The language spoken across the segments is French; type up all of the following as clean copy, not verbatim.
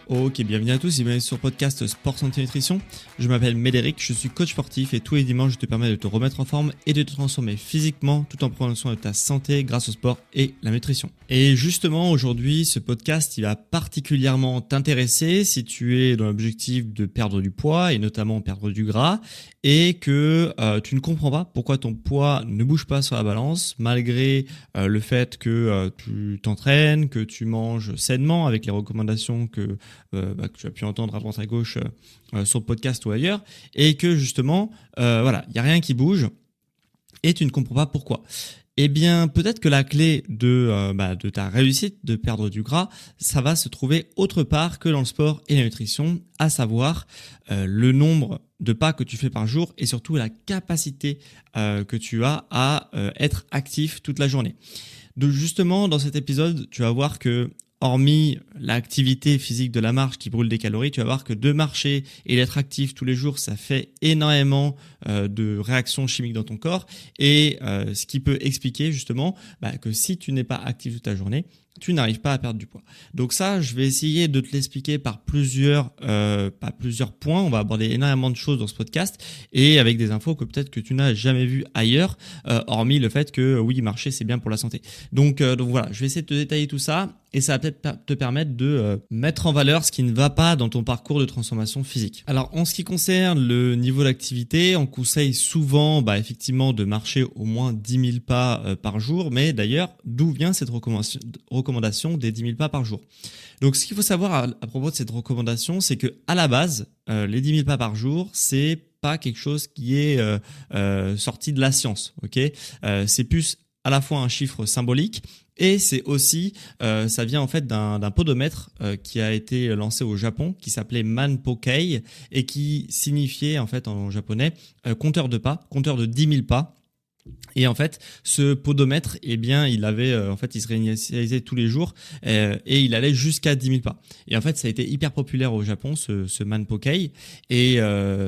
Ok, bienvenue à tous et bienvenue sur le podcast Sport Santé Nutrition. Je m'appelle Médéric, je suis coach sportif et tous les dimanches je te permets de te remettre en forme et de te transformer physiquement tout en prenant soin de ta santé grâce au sport et la nutrition. Et justement aujourd'hui ce podcast il va particulièrement t'intéresser si tu es dans l'objectif de perdre du poids et notamment perdre du gras et que tu ne comprends pas pourquoi ton poids ne bouge pas sur la balance malgré le fait que tu t'entraînes, que tu manges sainement avec les recommandations que tu as pu entendre à droite à gauche sur le podcast ou ailleurs, et que justement, il n'y a rien qui bouge et tu ne comprends pas pourquoi. Eh bien, peut-être que la clé de ta réussite de perdre du gras, ça va se trouver autre part que dans le sport et la nutrition, à savoir le nombre de pas que tu fais par jour et surtout la capacité que tu as à être actif toute la journée. Donc justement, dans cet épisode, tu vas voir que hormis l'activité physique de la marche qui brûle des calories, tu vas voir que de marcher et d'être actif tous les jours, ça fait énormément de réactions chimiques dans ton corps et ce qui peut expliquer justement que si tu n'es pas actif toute ta journée, tu n'arrives pas à perdre du poids. Donc ça, je vais essayer de te l'expliquer par plusieurs points. On va aborder énormément de choses dans ce podcast et avec des infos que peut-être que tu n'as jamais vues ailleurs, hormis le fait que oui, marcher, c'est bien pour la santé. Donc voilà, je vais essayer de te détailler tout ça et ça va peut-être te permettre de mettre en valeur ce qui ne va pas dans ton parcours de transformation physique. Alors, en ce qui concerne le niveau d'activité, on conseille souvent effectivement de marcher au moins 10 000 pas par jour. Mais d'ailleurs, d'où vient cette recommandation des 10 000 pas par jour? Donc, ce qu'il faut savoir à propos de cette recommandation, c'est que à la base, les 10 000 pas par jour, c'est pas quelque chose qui est sorti de la science. Ok, c'est plus à la fois un chiffre symbolique et c'est aussi, ça vient en fait d'un podomètre qui a été lancé au Japon, qui s'appelait Manpokei et qui signifiait en fait en japonais compteur de pas, compteur de 10 000 pas. Et en fait, ce podomètre, il avait, il se réinitialisait tous les jours et il allait jusqu'à 10 000 pas. Et en fait, ça a été hyper populaire au Japon, ce Manpokei, et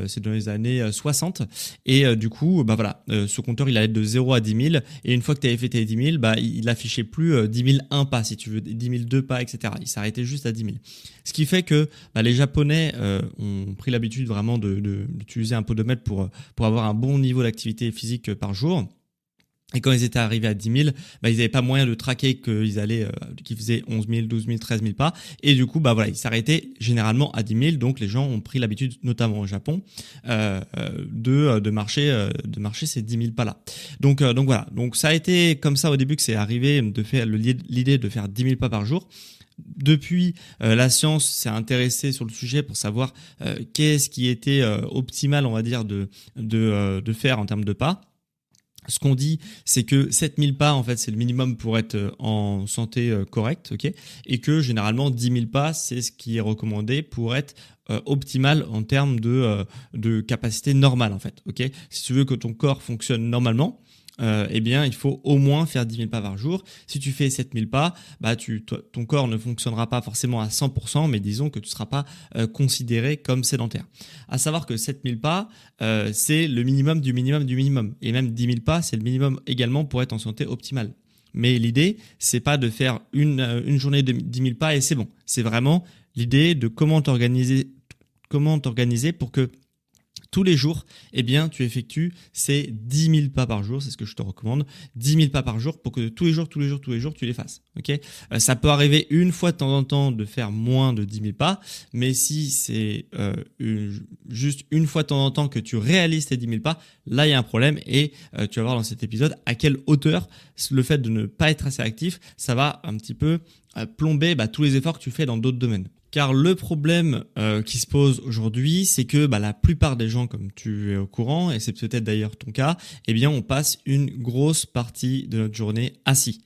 c'est dans les années 60. Et du coup, ce compteur, il allait de 0 à 10 000. Et une fois que tu avais fait tes 10 000, il affichait plus 10 001 pas, si tu veux, 10 002 pas, etc. Il s'arrêtait juste à 10 000. Ce qui fait que les Japonais ont pris l'habitude vraiment d'utiliser un podomètre pour avoir un bon niveau d'activité physique par jour. Et quand ils étaient arrivés à 10 000, ils n'avaient pas moyen de traquer qu'ils faisaient 11 000, 12 000, 13 000 pas. Et du coup, ils s'arrêtaient généralement à 10 000. Donc, les gens ont pris l'habitude, notamment au Japon, de marcher ces 10 000 pas-là. Donc voilà. Donc, ça a été comme ça au début que c'est arrivé de faire l'idée de faire 10 000 pas par jour. Depuis, la science s'est intéressée sur le sujet pour savoir qu'est-ce qui était optimal, on va dire, de faire en termes de pas. Ce qu'on dit, c'est que 7000 pas, en fait, c'est le minimum pour être en santé correcte, ok, et que généralement 10 000 pas, c'est ce qui est recommandé pour être optimal en termes de capacité normale, en fait, ok. Si tu veux que ton corps fonctionne normalement, il faut au moins faire 10 000 pas par jour. Si tu fais 7 000 pas, ton corps ne fonctionnera pas forcément à 100%, mais disons que tu ne seras pas considéré comme sédentaire. À savoir que 7 000 pas, c'est le minimum du minimum du minimum. Et même 10 000 pas, c'est le minimum également pour être en santé optimale. Mais l'idée, c'est pas de faire une journée de 10 000 pas et c'est bon. C'est vraiment l'idée de comment t'organiser pour que tous les jours, tu effectues ces 10 000 pas par jour, c'est ce que je te recommande, 10 000 pas par jour pour que tous les jours, tu les fasses. Okay, ça peut arriver une fois de temps en temps de faire moins de 10 000 pas, mais si c'est juste une fois de temps en temps que tu réalises tes 10 000 pas, là, il y a un problème et tu vas voir dans cet épisode à quelle hauteur le fait de ne pas être assez actif, ça va un petit peu plomber tous les efforts que tu fais dans d'autres domaines. Car le problème qui se pose aujourd'hui, c'est que la plupart des gens, comme tu es au courant, et c'est peut-être d'ailleurs ton cas, on passe une grosse partie de notre journée assis.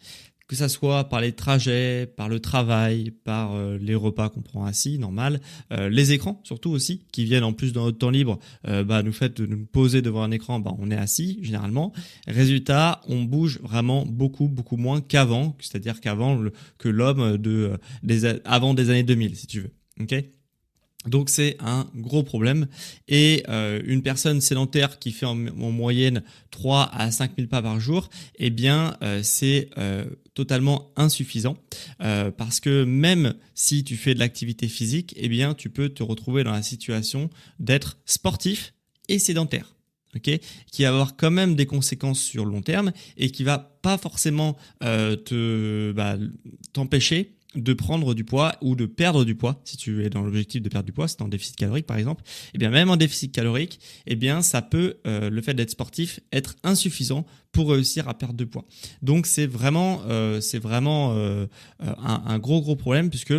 Que ça soit par les trajets, par le travail, par les repas qu'on prend assis, normal, les écrans surtout aussi, qui viennent en plus dans notre temps libre, nous fait de nous poser devant un écran, on est assis généralement. Résultat, on bouge vraiment beaucoup moins qu'avant, c'est-à-dire que l'homme avant des années 2000, si tu veux. Ok ? Donc c'est un gros problème et une personne sédentaire qui fait en moyenne 3 à 5 000 pas par jour, eh bien c'est totalement insuffisant parce que même si tu fais de l'activité physique, eh bien tu peux te retrouver dans la situation d'être sportif et sédentaire. Okay, qui va avoir quand même des conséquences sur le long terme et qui va pas forcément t'empêcher de prendre du poids ou de perdre du poids. Si tu es dans l'objectif de perdre du poids, c'est en déficit calorique par exemple, et bien même en déficit calorique, et bien ça peut le fait d'être sportif être insuffisant pour réussir à perdre de poids. Donc c'est vraiment un gros problème puisque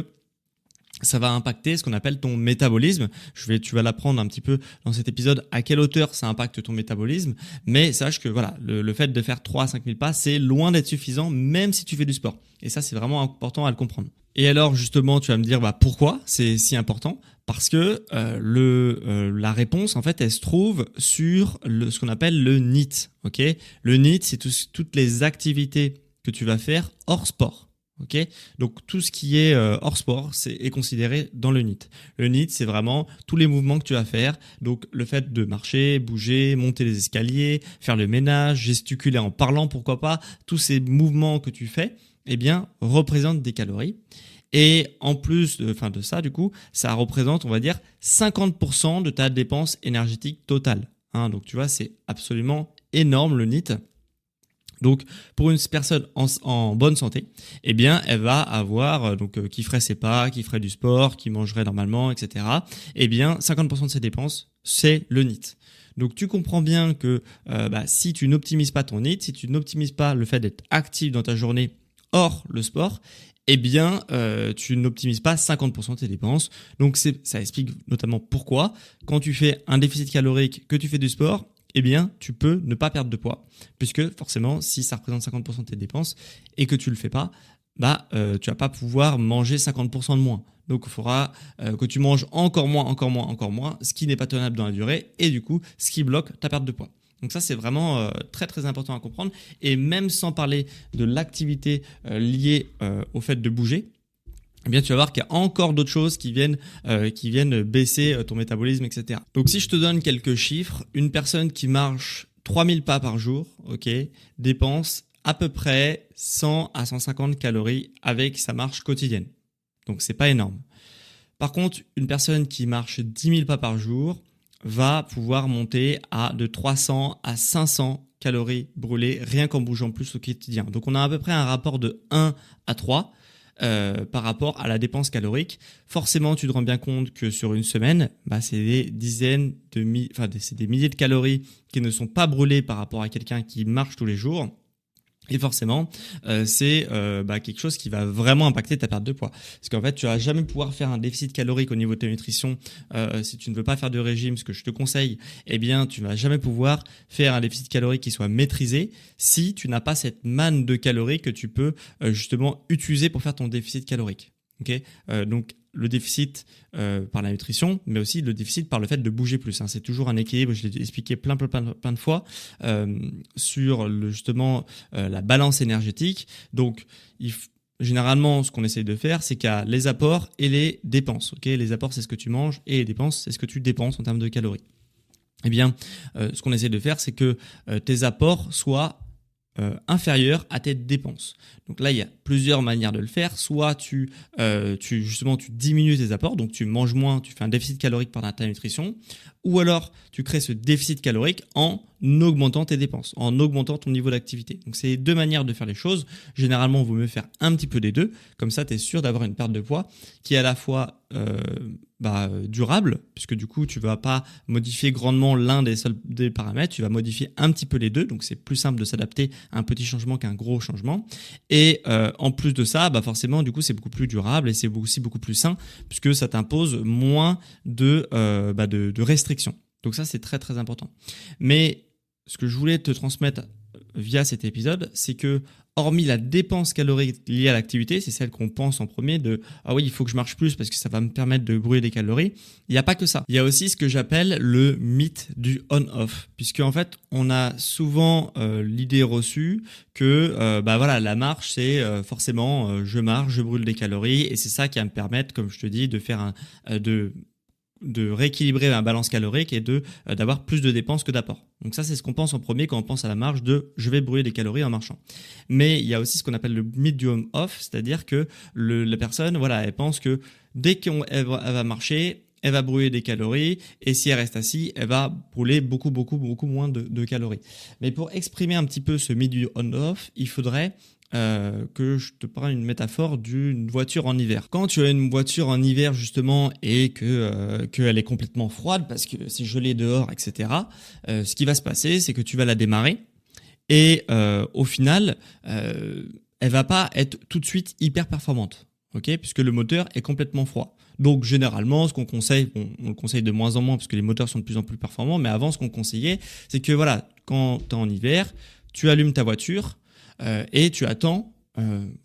ça va impacter ce qu'on appelle ton métabolisme. Tu vas l'apprendre un petit peu dans cet épisode à quelle hauteur ça impacte ton métabolisme. Mais sache que voilà, le fait de faire 3 à 5 000 pas, c'est loin d'être suffisant, même si tu fais du sport. Et ça, c'est vraiment important à le comprendre. Et alors, justement, tu vas me dire, pourquoi c'est si important ? Parce que la réponse, en fait, elle se trouve sur ce qu'on appelle le NEAT. Okay ? Le NEAT, c'est toutes les activités que tu vas faire hors sport. Okay, donc tout ce qui est hors sport est considéré dans le NEAT. Le NEAT, c'est vraiment tous les mouvements que tu vas faire. Donc le fait de marcher, bouger, monter les escaliers, faire le ménage, gesticuler en parlant, pourquoi pas. Tous ces mouvements que tu fais, eh bien, représentent des calories. Et en plus de ça, du coup, ça représente, on va dire, 50% de ta dépense énergétique totale. Donc tu vois, c'est absolument énorme le NEAT. Donc, pour une personne en bonne santé, eh bien, elle va avoir qui ferait ses pas, qui ferait du sport, qui mangerait normalement, etc. Eh bien, 50% de ses dépenses, c'est le NEAT. Donc, tu comprends bien que si tu n'optimises pas ton NEAT, si tu n'optimises pas le fait d'être actif dans ta journée hors le sport, eh bien, tu n'optimises pas 50% de tes dépenses. Donc, ça explique notamment pourquoi, quand tu fais un déficit calorique, que tu fais du sport, eh bien, tu peux ne pas perdre de poids, puisque forcément, si ça représente 50% de tes dépenses et que tu le fais pas, tu vas pas pouvoir manger 50% de moins. Donc, il faudra que tu manges encore moins, ce qui n'est pas tenable dans la durée, et du coup, ce qui bloque ta perte de poids. Donc ça, c'est vraiment très très important à comprendre. Et même sans parler de l'activité liée au fait de bouger, eh bien, tu vas voir qu'il y a encore d'autres choses qui viennent baisser ton métabolisme, etc. Donc, si je te donne quelques chiffres, une personne qui marche 3000 pas par jour, dépense à peu près 100 à 150 calories avec sa marche quotidienne. Donc, c'est pas énorme. Par contre, une personne qui marche 10 000 pas par jour va pouvoir monter à de 300 à 500 calories brûlées rien qu'en bougeant plus au quotidien. Donc, on a à peu près un rapport de 1 à 3. Par rapport à la dépense calorique. Forcément, tu te rends bien compte que sur une semaine, c'est des milliers de calories qui ne sont pas brûlées par rapport à quelqu'un qui marche tous les jours. Et forcément, c'est quelque chose qui va vraiment impacter ta perte de poids. Parce qu'en fait, tu vas jamais pouvoir faire un déficit calorique au niveau de ta nutrition si tu ne veux pas faire de régime. Ce que je te conseille, eh bien, tu vas jamais pouvoir faire un déficit calorique qui soit maîtrisé si tu n'as pas cette manne de calories que tu peux justement utiliser pour faire ton déficit calorique. Okay, donc le déficit par la nutrition, mais aussi le déficit par le fait de bouger plus. C'est toujours un équilibre, je l'ai expliqué plein de fois sur la balance énergétique. Donc, généralement, ce qu'on essaye de faire, c'est qu'il y a les apports et les dépenses. Les apports, c'est ce que tu manges et les dépenses, c'est ce que tu dépenses en termes de calories. Eh bien, ce qu'on essaie de faire, c'est que tes apports soient inférieur à tes dépenses. Donc là, il y a plusieurs manières de le faire. Soit tu diminues tes apports, donc tu manges moins, tu fais un déficit calorique pendant ta nutrition, ou alors tu crées ce déficit calorique en augmentant tes dépenses, en augmentant ton niveau d'activité. Donc c'est deux manières de faire les choses. Généralement, il vaut mieux faire un petit peu des deux. Comme ça, tu es sûr d'avoir une perte de poids qui est à la fois durable, puisque du coup, tu vas pas modifier grandement l'un des paramètres, tu vas modifier un petit peu les deux. Donc c'est plus simple de s'adapter à un petit changement qu'un gros changement. Et en plus de ça, forcément, du coup, c'est beaucoup plus durable et c'est aussi beaucoup plus sain, puisque ça t'impose moins de restrictions. Donc ça, c'est très très important. Mais ce que je voulais te transmettre via cet épisode, c'est que hormis la dépense calorique liée à l'activité, c'est celle qu'on pense en premier de « Ah oui, il faut que je marche plus parce que ça va me permettre de brûler des calories », il n'y a pas que ça. Il y a aussi ce que j'appelle le mythe du on-off, puisque en fait, on a souvent l'idée reçue que la marche, c'est forcément je marche, je brûle des calories et c'est ça qui va me permettre, comme je te dis, de faire rééquilibrer ma balance calorique et d'avoir plus de dépenses que d'apports. Donc ça, c'est ce qu'on pense en premier quand on pense à la marche de je vais brûler des calories en marchant. Mais il y a aussi ce qu'on appelle le mythe du home off, c'est-à-dire que la personne, voilà, elle pense que dès qu'elle va marcher, elle va brûler des calories et si elle reste assise, elle va brûler beaucoup moins de calories. Mais pour exprimer un petit peu ce mythe du on-off, il faudrait que je te parle une métaphore d'une voiture en hiver. Quand tu as une voiture en hiver justement et qu'elle est complètement froide parce que c'est gelé dehors, etc., ce qui va se passer, c'est que tu vas la démarrer et au final, elle va pas être tout de suite hyper performante, ok, puisque le moteur est complètement froid. Donc généralement, ce qu'on conseille, on le conseille de moins en moins parce que les moteurs sont de plus en plus performants, mais avant, ce qu'on conseillait, c'est que voilà, quand tu es en hiver, tu allumes ta voiture et tu attends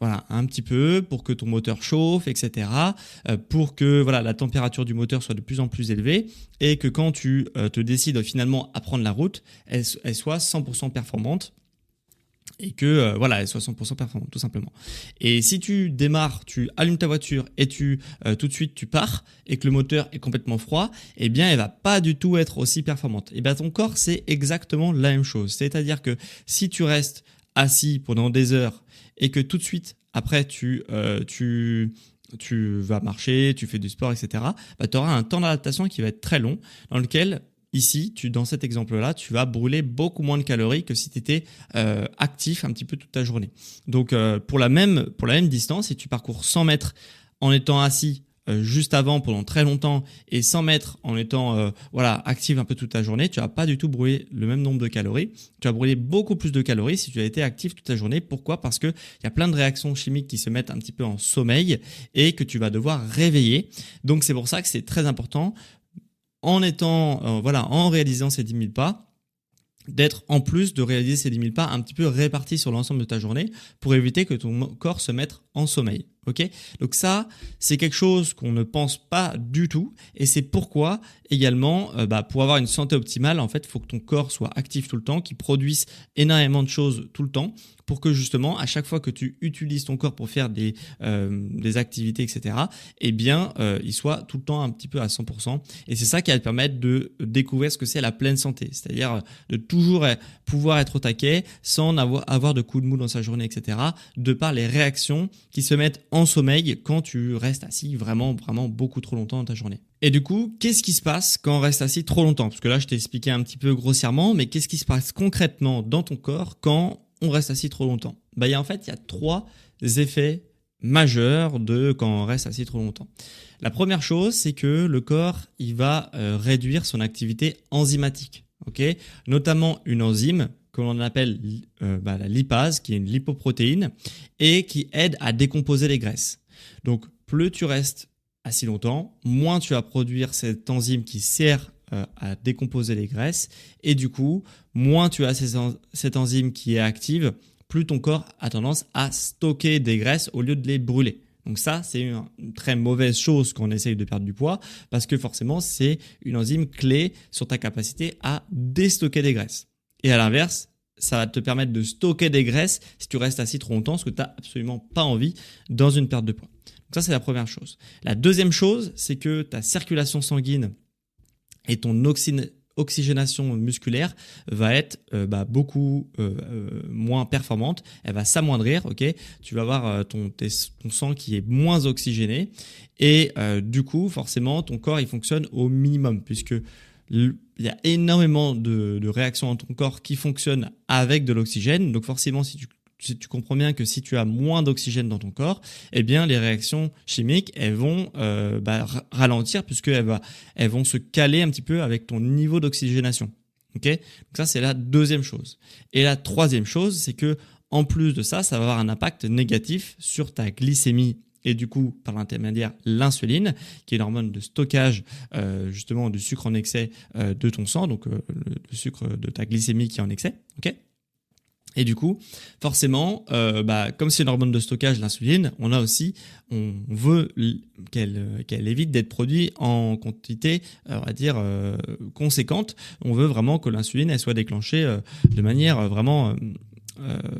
voilà, un petit peu pour que ton moteur chauffe, etc. Pour que voilà, la température du moteur soit de plus en plus élevée et que quand tu te décides finalement à prendre la route, elle soit 100% performante. Et que voilà, elle soit 100% performante, tout simplement. Et si tu démarres, tu allumes ta voiture et tout de suite tu pars et que le moteur est complètement froid, eh bien elle va pas du tout être aussi performante. Et bien ton corps, c'est exactement la même chose. C'est-à-dire que si tu restes assis pendant des heures et que tout de suite après tu vas marcher, tu fais du sport, etc., bah, tu auras un temps d'adaptation qui va être très long dans lequel ici, dans cet exemple-là, tu vas brûler beaucoup moins de calories que si tu étais actif un petit peu toute ta journée. Donc, pour la même distance, si tu parcours 100 mètres en étant assis juste avant pendant très longtemps et 100 mètres en étant actif un peu toute ta journée, tu vas pas du tout brûler le même nombre de calories. Tu vas brûler beaucoup plus de calories si tu as été actif toute ta journée. Pourquoi ? Parce que il y a plein de réactions chimiques qui se mettent un petit peu en sommeil et que tu vas devoir réveiller. Donc, c'est pour ça que c'est très important en réalisant ces 10 000 pas, d'être en plus de réaliser ces 10 000 pas un petit peu répartis sur l'ensemble de ta journée pour éviter que ton corps se mette en sommeil. Ok ? Donc ça, c'est quelque chose qu'on ne pense pas du tout et c'est pourquoi également, pour avoir une santé optimale, en fait, il faut que ton corps soit actif tout le temps, qu'il produise énormément de choses tout le temps pour que justement, à chaque fois que tu utilises ton corps pour faire des activités, etc., eh bien, il soit tout le temps un petit peu à 100%. Et c'est ça qui va te permettre de découvrir ce que c'est la pleine santé, c'est-à-dire de toujours pouvoir être au taquet sans avoir de coups de mou dans sa journée, etc., de par les réactions qui se mettent en sommeil quand tu restes assis vraiment beaucoup trop longtemps dans ta journée. Et du coup, qu'est-ce qui se passe quand on reste assis trop longtemps ? Parce que là, je t'ai expliqué un petit peu grossièrement, mais qu'est-ce qui se passe concrètement dans ton corps quand on reste assis trop longtemps ? Il y a 3 effets majeurs de quand on reste assis trop longtemps. La première chose, c'est que le corps, il va réduire son activité enzymatique, ok ? Notamment une enzyme que l'on appelle la lipase, qui est une lipoprotéine, et qui aide à décomposer les graisses. Donc, plus tu restes assis longtemps, moins tu vas produire cette enzyme qui sert à décomposer les graisses, et du coup, moins tu as cette enzyme qui est active, plus ton corps a tendance à stocker des graisses au lieu de les brûler. Donc ça, c'est une très mauvaise chose quand on essaye de perdre du poids, parce que forcément, c'est une enzyme clé sur ta capacité à déstocker des graisses. Et à l'inverse, ça va te permettre de stocker des graisses si tu restes assis trop longtemps, ce que tu n'as absolument pas envie dans une perte de poids. Donc ça, c'est la première chose. La deuxième chose, c'est que ta circulation sanguine et ton oxygénation musculaire va être beaucoup moins performante. Elle va s'amoindrir, ok ? Tu vas avoir ton sang qui est moins oxygéné et du coup, forcément, ton corps il fonctionne au minimum puisque il y a énormément de réactions dans ton corps qui fonctionnent avec de l'oxygène. Donc forcément, si tu comprends bien que si tu as moins d'oxygène dans ton corps, eh bien les réactions chimiques elles vont ralentir puisqu'elles vont se caler un petit peu avec ton niveau d'oxygénation. Ok ? Donc ça c'est la deuxième chose. Et la troisième chose, c'est que en plus de ça, ça va avoir un impact négatif sur ta glycémie. Et du coup, par l'intermédiaire, l'insuline, qui est l'hormone de stockage justement du sucre en excès de ton sang, donc le sucre de ta glycémie qui est en excès. Ok ? Et du coup, forcément, comme c'est une hormone de stockage, l'insuline, on veut qu'elle évite d'être produite en quantité, on va dire, conséquente. On veut vraiment que l'insuline elle soit déclenchée de manière vraiment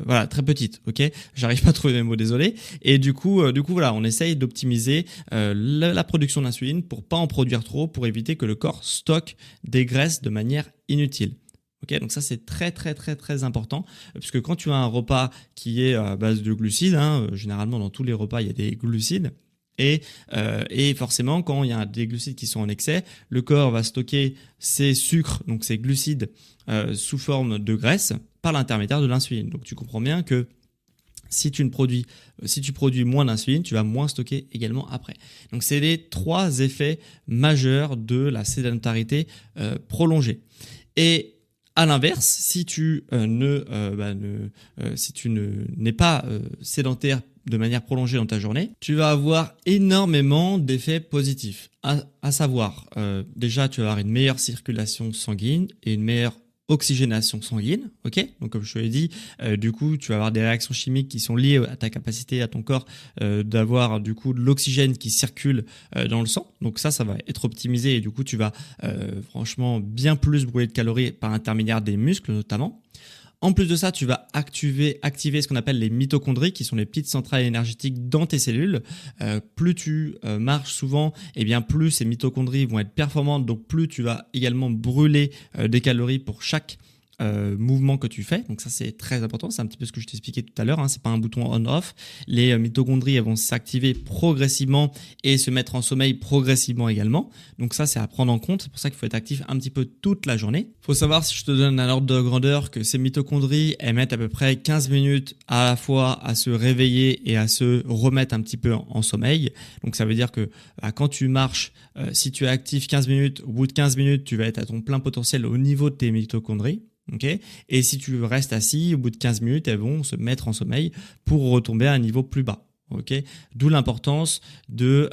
voilà, très petite, ok. J'arrive pas à trouver mes mots, désolé. Et du coup, voilà, on essaye d'optimiser la production d'insuline pour pas en produire trop, pour éviter que le corps stocke des graisses de manière inutile. Ok, donc ça c'est très très très très important, puisque quand tu as un repas qui est à base de glucides, généralement dans tous les repas il y a des glucides. Et forcément, quand il y a des glucides qui sont en excès, le corps va stocker ces sucres, donc ces glucides, sous forme de graisse par l'intermédiaire de l'insuline. Donc tu comprends bien que si tu produis moins d'insuline, tu vas moins stocker également après. Donc c'est les 3 effets majeurs de la sédentarité prolongée. Et à l'inverse, si tu n'es pas sédentaire de manière prolongée dans ta journée, tu vas avoir énormément d'effets positifs. À savoir, déjà, tu vas avoir une meilleure circulation sanguine et une meilleure oxygénation sanguine, ok. Donc comme je te l'ai dit, du coup tu vas avoir des réactions chimiques qui sont liées à ta capacité à ton corps d'avoir du coup de l'oxygène qui circule dans le sang. Donc ça va être optimisé et du coup tu vas franchement bien plus brûler de calories par intermédiaire des muscles notamment. En plus de ça, tu vas activer ce qu'on appelle les mitochondries, qui sont les petites centrales énergétiques dans tes cellules. Plus tu marches souvent, et bien plus ces mitochondries vont être performantes, donc plus tu vas également brûler des calories pour chaque mouvement que tu fais. Donc ça c'est très important, c'est un petit peu ce que je t'expliquais tout à l'heure, c'est pas un bouton on-off. Les mitochondries elles vont s'activer progressivement et se mettre en sommeil progressivement également. Donc ça c'est à prendre en compte, c'est pour ça qu'il faut être actif un petit peu toute la journée. Faut savoir, si je te donne un ordre de grandeur, que ces mitochondries elles mettent à peu près 15 minutes à la fois à se réveiller et à se remettre un petit peu en sommeil. Donc ça veut dire que quand tu marches, si tu es actif 15 minutes, au bout de 15 minutes tu vas être à ton plein potentiel au niveau de tes mitochondries. Okay. Et si tu restes assis, au bout de 15 minutes, elles vont se mettre en sommeil pour retomber à un niveau plus bas. Okay. D'où l'importance de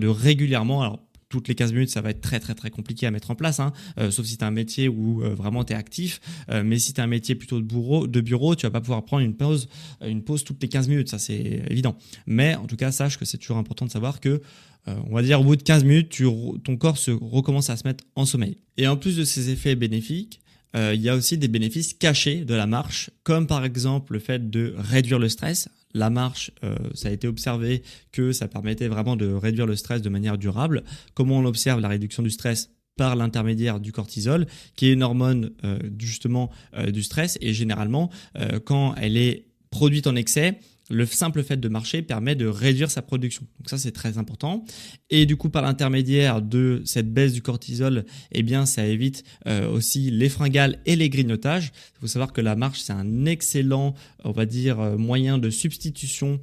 régulièrement. Alors, toutes les 15 minutes, ça va être très très très compliqué à mettre en place, sauf si tu as un métier où vraiment tu es actif. Mais si tu as un métier plutôt de bureau, tu vas pas pouvoir prendre une pause toutes les 15 minutes, ça c'est évident. Mais en tout cas, sache que c'est toujours important de savoir que on va dire au bout de 15 minutes, ton corps recommence à se mettre en sommeil. Et en plus de ces effets bénéfiques, il y a aussi des bénéfices cachés de la marche, comme par exemple le fait de réduire le stress. La marche, ça a été observé que ça permettait vraiment de réduire le stress de manière durable. Comment on observe la réduction du stress ? Par l'intermédiaire du cortisol, qui est une hormone du stress, et généralement, quand elle est produite en excès, le simple fait de marcher permet de réduire sa production. Donc ça, c'est très important. Et du coup, par l'intermédiaire de cette baisse du cortisol, eh bien, ça évite aussi les fringales et les grignotages. Il faut savoir que la marche, c'est un excellent, on va dire, moyen de substitution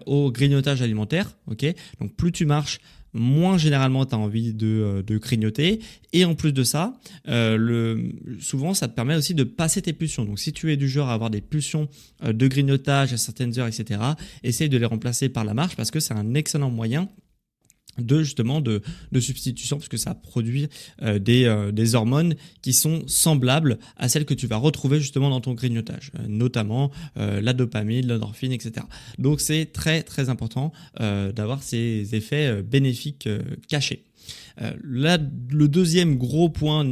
au grignotage alimentaire. Okay ? Donc, plus tu marches, moins généralement tu as envie de grignoter. Et en plus de ça, souvent ça te permet aussi de passer tes pulsions. Donc si tu es du genre à avoir des pulsions de grignotage à certaines heures, etc., essaye de les remplacer par la marche, parce que c'est un excellent moyen de substitution, parce que ça produit des hormones qui sont semblables à celles que tu vas retrouver justement dans ton grignotage, notamment la dopamine, l'endorphine, etc. Donc c'est très très important d'avoir ces effets bénéfiques cachés. Là, le deuxième gros point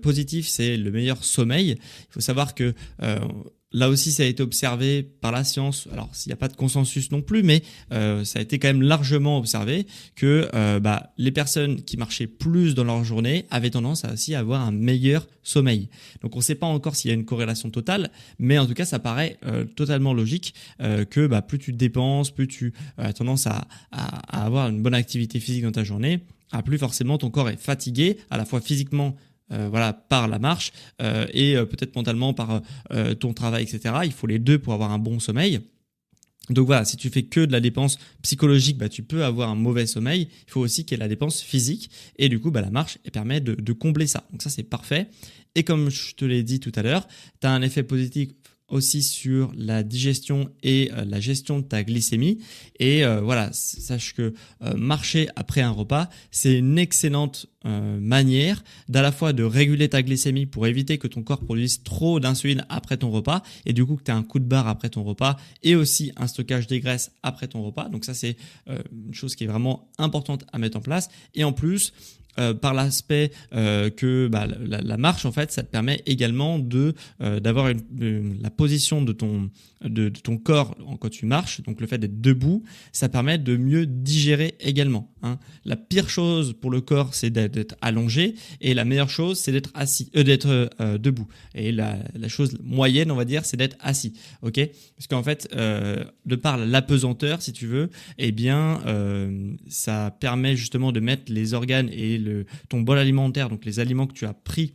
positif, c'est le meilleur sommeil. Il faut savoir que là aussi, ça a été observé par la science. Alors, s'il n'y a pas de consensus non plus, mais ça a été quand même largement observé que les personnes qui marchaient plus dans leur journée avaient tendance à aussi avoir un meilleur sommeil. Donc, on ne sait pas encore s'il y a une corrélation totale, mais en tout cas, ça paraît totalement logique que plus tu dépenses, plus tu as tendance à avoir une bonne activité physique dans ta journée, plus forcément ton corps est fatigué, à la fois physiquement, par la marche et peut-être mentalement par ton travail, etc. Il faut les deux pour avoir un bon sommeil. Donc voilà, si tu fais que de la dépense psychologique, tu peux avoir un mauvais sommeil. Il faut aussi qu'il y ait la dépense physique, et du coup la marche elle permet de combler ça. Donc ça c'est parfait. Et comme je te l'ai dit tout à l'heure, tu as un effet positif aussi sur la digestion et la gestion de ta glycémie. Et sache que marcher après un repas, c'est une excellente manière d'à la fois de réguler ta glycémie pour éviter que ton corps produise trop d'insuline après ton repas, et du coup que tu as un coup de barre après ton repas, et aussi un stockage des graisses après ton repas. Donc ça c'est une chose qui est vraiment importante à mettre en place. Et en plus, par l'aspect que la marche, en fait, ça te permet également d'avoir la position de ton corps quand tu marches. Donc le fait d'être debout, ça permet de mieux digérer également, hein. La pire chose pour le corps, c'est d'être allongé, et la meilleure chose, c'est d'être debout. Et la chose moyenne, on va dire, c'est d'être assis. Ok, parce qu'en fait, de par l'apesanteur, si tu veux, eh bien, ça permet justement de mettre les organes et ton bol alimentaire, donc les aliments que tu as pris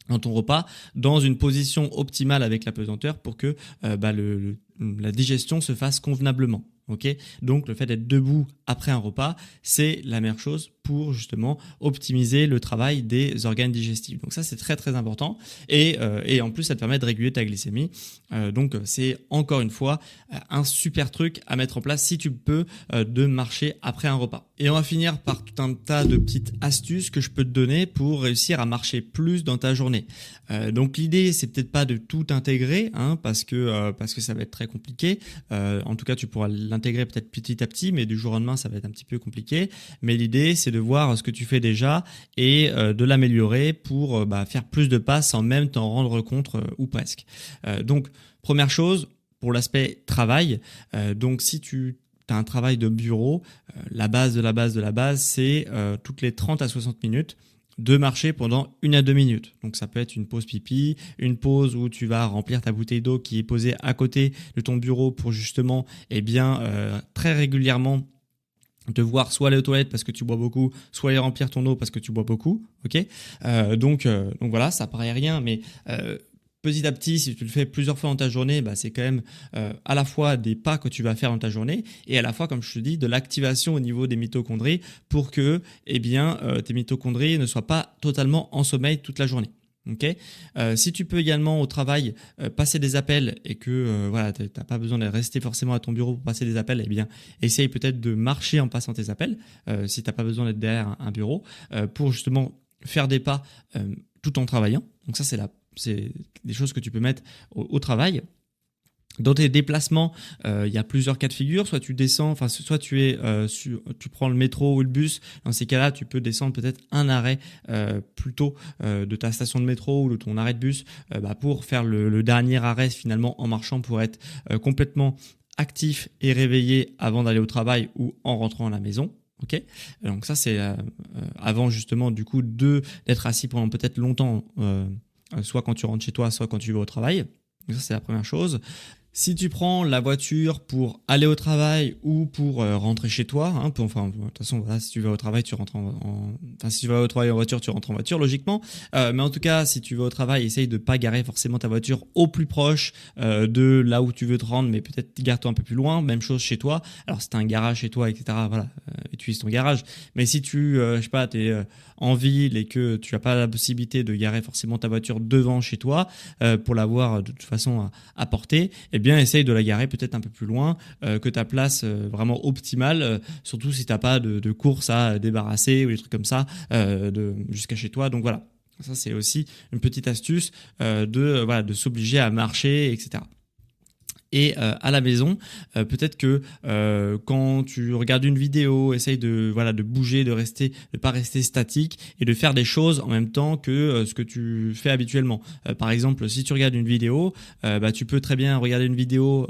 dans ton repas, dans une position optimale avec la pesanteur pour que la digestion se fasse convenablement. Okay, donc le fait d'être debout après un repas, c'est la meilleure chose pour justement optimiser le travail des organes digestifs. Donc ça, c'est très très important, et en plus ça te permet de réguler ta glycémie. Donc c'est encore une fois un super truc à mettre en place si tu peux, de marcher après un repas. Et on va finir par tout un tas de petites astuces que je peux te donner pour réussir à marcher plus dans ta journée. Donc l'idée, c'est peut-être pas de tout intégrer, hein, parce que ça va être très compliqué. En tout cas, tu pourras l'intégrer peut-être petit à petit, mais du jour au lendemain, ça va être un petit peu compliqué. Mais l'idée, c'est de voir ce que tu fais déjà et de l'améliorer pour faire plus de pas sans même t'en rendre compte, ou presque. Donc, première chose, pour l'aspect travail, donc si tu as un travail de bureau, la base de la base de la base, c'est toutes les 30 à 60 minutes, de marcher pendant 1 à 2 minutes. Donc ça peut être une pause pipi, une pause où tu vas remplir ta bouteille d'eau qui est posée à côté de ton bureau pour justement, très régulièrement devoir soit aller aux toilettes parce que tu bois beaucoup, soit aller remplir ton eau parce que tu bois beaucoup. Ok, donc voilà, ça paraît rien, mais petit à petit, si tu le fais plusieurs fois dans ta journée, c'est quand même à la fois des pas que tu vas faire dans ta journée, et à la fois, comme je te dis, de l'activation au niveau des mitochondries pour que tes mitochondries ne soient pas totalement en sommeil toute la journée. Okay, si tu peux également au travail passer des appels, et que t'as pas besoin de rester forcément à ton bureau pour passer des appels, essaye peut-être de marcher en passant tes appels, si t'as pas besoin d'être derrière un bureau, pour justement faire des pas tout en travaillant. Donc ça, c'est des choses que tu peux mettre au travail. Dans tes déplacements, il y a plusieurs cas de figure. Soit tu descends, soit tu prends le métro ou le bus. Dans ces cas-là, tu peux descendre peut-être un arrêt plus tôt de ta station de métro ou de ton arrêt de bus, pour faire le dernier arrêt finalement en marchant, pour être complètement actif et réveillé avant d'aller au travail ou en rentrant à la maison. Ok, donc ça c'est avant justement du coup d'être assis pendant peut-être longtemps, soit quand tu rentres chez toi, soit quand tu vas au travail. Donc ça c'est la première chose. Si tu prends la voiture pour aller au travail ou pour rentrer chez toi, hein, de toute façon, voilà, si tu vas au travail, tu rentres si tu vas au travail en voiture, tu rentres en voiture, logiquement. Mais en tout cas, si tu vas au travail, essaye de pas garer forcément ta voiture au plus proche de là où tu veux te rendre, mais peut-être gare-toi un peu plus loin. Même chose chez toi. Alors, si tu as un garage chez toi, etc., voilà, utilise ton garage. Mais si tu, t'es en ville et que tu n'as pas la possibilité de garer forcément ta voiture devant chez toi pour l'avoir de toute façon à portée, essaye de la garer peut-être un peu plus loin que ta place vraiment optimale, surtout si tu n'as pas de course à débarrasser ou des trucs comme ça jusqu'à chez toi. Donc voilà, ça c'est aussi une petite astuce de s'obliger à marcher, etc. Et à la maison, peut-être que quand tu regardes une vidéo, essaye de bouger, de pas rester statique, et de faire des choses en même temps que ce que tu fais habituellement. Par exemple, si tu regardes une vidéo, tu peux très bien regarder une vidéo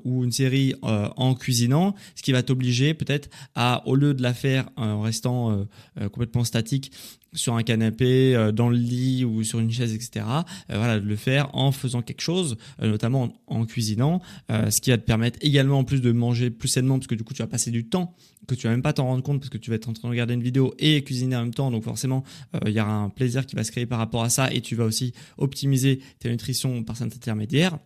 ou une série en cuisinant, ce qui va t'obliger peut-être à, au lieu de la faire en restant complètement statique sur un canapé, dans le lit ou sur une chaise, etc. De le faire en faisant quelque chose, notamment en cuisinant, ce qui va te permettre également, en plus, de manger plus sainement, parce que du coup tu vas passer du temps que tu vas même pas t'en rendre compte, parce que tu vas être en train de regarder une vidéo et cuisiner en même temps. Donc forcément, il y aura un plaisir qui va se créer par rapport à ça, et tu vas aussi optimiser ta nutrition par cet intermédiaire.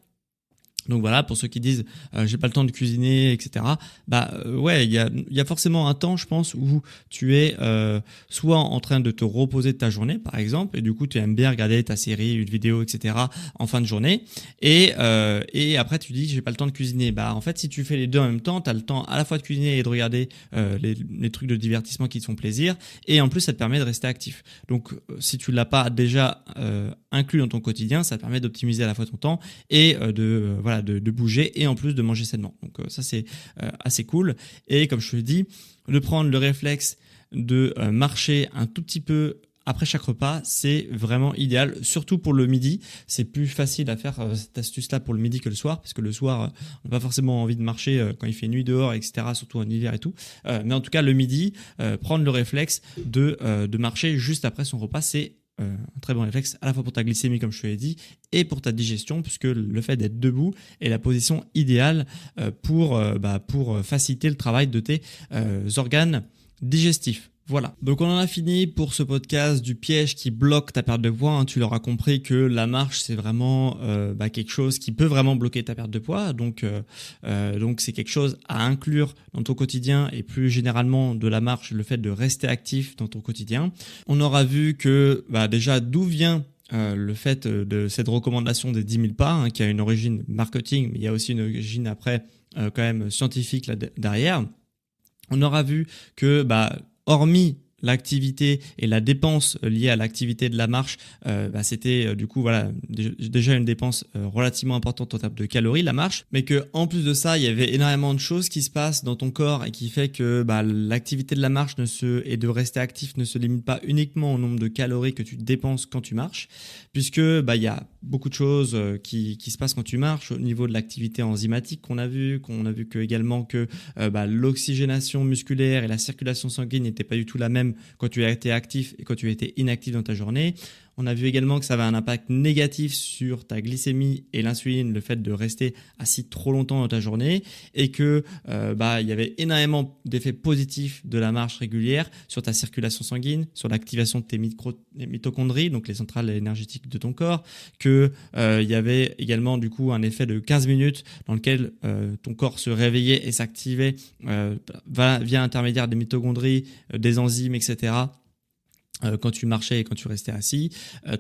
Donc voilà, pour ceux qui disent j'ai pas le temps de cuisiner, etc. Il y a forcément un temps, je pense, où tu es soit en train de te reposer de ta journée, par exemple, et du coup tu aimes bien regarder ta série, une vidéo, etc. en fin de journée, et après tu dis j'ai pas le temps de cuisiner. En fait, si tu fais les deux en même temps, tu as le temps à la fois de cuisiner et de regarder les trucs de divertissement qui te font plaisir, et en plus ça te permet de rester actif. Donc si tu l'as pas déjà inclus dans ton quotidien, ça te permet d'optimiser à la fois ton temps et de bouger, et en plus de manger sainement. Donc ça c'est assez cool. Et comme je te le dis, de prendre le réflexe de marcher un tout petit peu après chaque repas, c'est vraiment idéal, surtout pour le midi. C'est plus facile à faire cette astuce-là pour le midi que le soir, parce que le soir, on n'a pas forcément envie de marcher quand il fait nuit dehors, etc., surtout en hiver et tout. Mais en tout cas, le midi, prendre le réflexe de marcher juste après son repas, c'est un très bon réflexe à la fois pour ta glycémie, comme je te l'ai dit, et pour ta digestion, puisque le fait d'être debout est la position idéale pour faciliter le travail de tes organes digestifs. Voilà, donc on en a fini pour ce podcast du piège qui bloque ta perte de poids. Tu l'auras compris que la marche, c'est vraiment quelque chose qui peut vraiment bloquer ta perte de poids. Donc c'est quelque chose à inclure dans ton quotidien et plus généralement de la marche, le fait de rester actif dans ton quotidien. On aura vu que déjà d'où vient le fait de cette recommandation des 10 000 pas, qui a une origine marketing, mais il y a aussi une origine après quand même scientifique là derrière. On aura vu que hormis l'activité et la dépense liée à l'activité de la marche, c'était du coup déjà une dépense relativement importante en termes de calories, la marche, mais que en plus de ça, il y avait énormément de choses qui se passent dans ton corps et qui fait que l'activité de la marche et de rester actif ne se limite pas uniquement au nombre de calories que tu dépenses quand tu marches, puisque il y a beaucoup de choses qui se passent quand tu marches au niveau de l'activité enzymatique qu'on a vu que également que l'oxygénation musculaire et la circulation sanguine n'étaient pas du tout la même quand tu as été actif et quand tu as été inactif dans ta journée. On a vu également que ça avait un impact négatif sur ta glycémie et l'insuline, le fait de rester assis trop longtemps dans ta journée, et que il y avait énormément d'effets positifs de la marche régulière sur ta circulation sanguine, sur l'activation de tes mitochondries, donc les centrales énergétiques de ton corps, que il y avait également du coup un effet de 15 minutes dans lequel ton corps se réveillait et s'activait via l'intermédiaire des mitochondries, des enzymes, etc., quand tu marchais et quand tu restais assis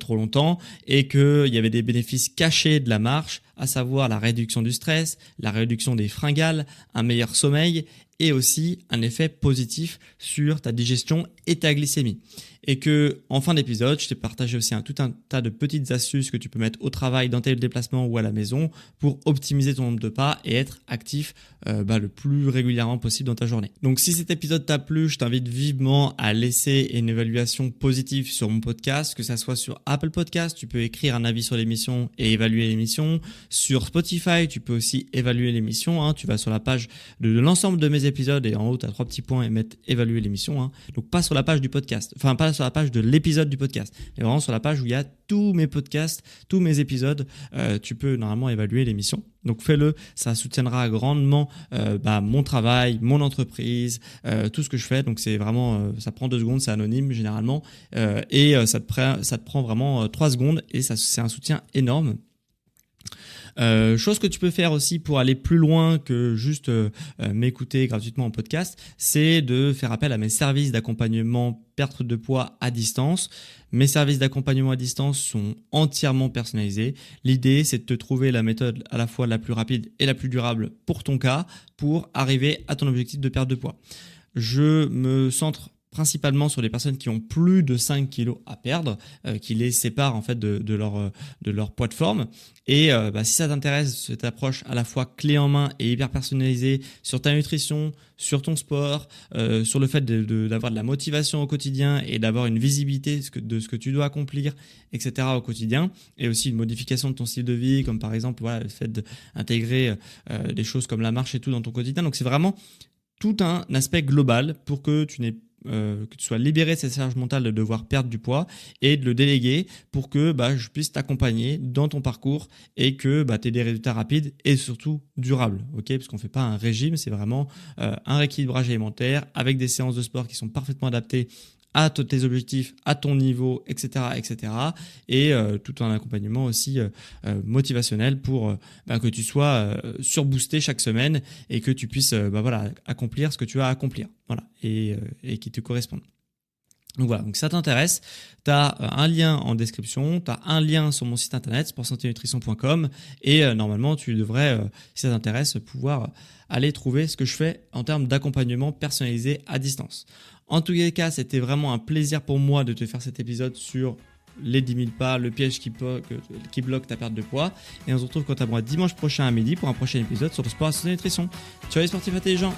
trop longtemps, et qu'il y avait des bénéfices cachés de la marche, à savoir la réduction du stress, la réduction des fringales, un meilleur sommeil et aussi un effet positif sur ta digestion et ta glycémie. Et que en fin d'épisode, je t'ai partagé aussi tout un tas de petites astuces que tu peux mettre au travail, dans tes déplacements ou à la maison pour optimiser ton nombre de pas et être actif le plus régulièrement possible dans ta journée. Donc si cet épisode t'a plu, je t'invite vivement à laisser une évaluation positive sur mon podcast, que ça soit sur Apple Podcast, tu peux écrire un avis sur l'émission et évaluer l'émission. Sur Spotify, tu peux aussi évaluer l'émission. Tu vas sur la page de l'ensemble de mes épisodes et en haut, tu as 3 petits points et mettre évaluer l'émission. Donc pas sur la page du podcast, enfin pas sur la page de l'épisode du podcast, mais vraiment sur la page où il y a tous mes podcasts, tous mes épisodes. Tu peux normalement évaluer l'émission. Donc fais-le, ça soutiendra grandement mon travail, mon entreprise, tout ce que je fais. Donc c'est vraiment, ça prend 2 secondes, c'est anonyme généralement, et ça te prend vraiment 3 secondes et c'est un soutien énorme. Chose que tu peux faire aussi pour aller plus loin que juste m'écouter gratuitement en podcast, c'est de faire appel à mes services d'accompagnement perte de poids à distance. Mes services d'accompagnement à distance sont entièrement personnalisés. L'idée, c'est de te trouver la méthode à la fois la plus rapide et la plus durable pour ton cas, pour arriver à ton objectif de perte de poids. Je me centre principalement sur les personnes qui ont plus de 5 kilos à perdre, qui les séparent en fait de leur poids de forme. Et si ça t'intéresse, cette approche à la fois clé en main et hyper personnalisée sur ta nutrition, sur ton sport, sur le fait d'avoir de la motivation au quotidien et d'avoir une visibilité de ce que tu dois accomplir, etc. au quotidien, et aussi une modification de ton style de vie, comme par exemple le fait d'intégrer des choses comme la marche et tout dans ton quotidien. Donc c'est vraiment tout un aspect global pour que tu sois libéré de cette charge mentale de devoir perdre du poids et de le déléguer pour que je puisse t'accompagner dans ton parcours et que tu aies des résultats rapides et surtout durables. Parce qu'on ne fait pas un régime, c'est vraiment un rééquilibrage alimentaire avec des séances de sport qui sont parfaitement adaptées à tes objectifs, à ton niveau, etc. Et tout un accompagnement aussi motivationnel pour que tu sois surboosté chaque semaine et que tu puisses accomplir ce que tu as à accomplir, et qui te correspondent. Donc voilà, donc si ça t'intéresse, tu as un lien en description, tu as un lien sur mon site internet sportsanténutrition.com et normalement tu devrais, si ça t'intéresse, pouvoir aller trouver ce que je fais en termes d'accompagnement personnalisé à distance. En tous les cas, c'était vraiment un plaisir pour moi de te faire cet épisode sur les 10 000 pas, le piège qui bloque ta perte de poids. Et on se retrouve quant à moi dimanche prochain à midi pour un prochain épisode sur le sport, santé et nutrition. Ciao les sportifs intelligents!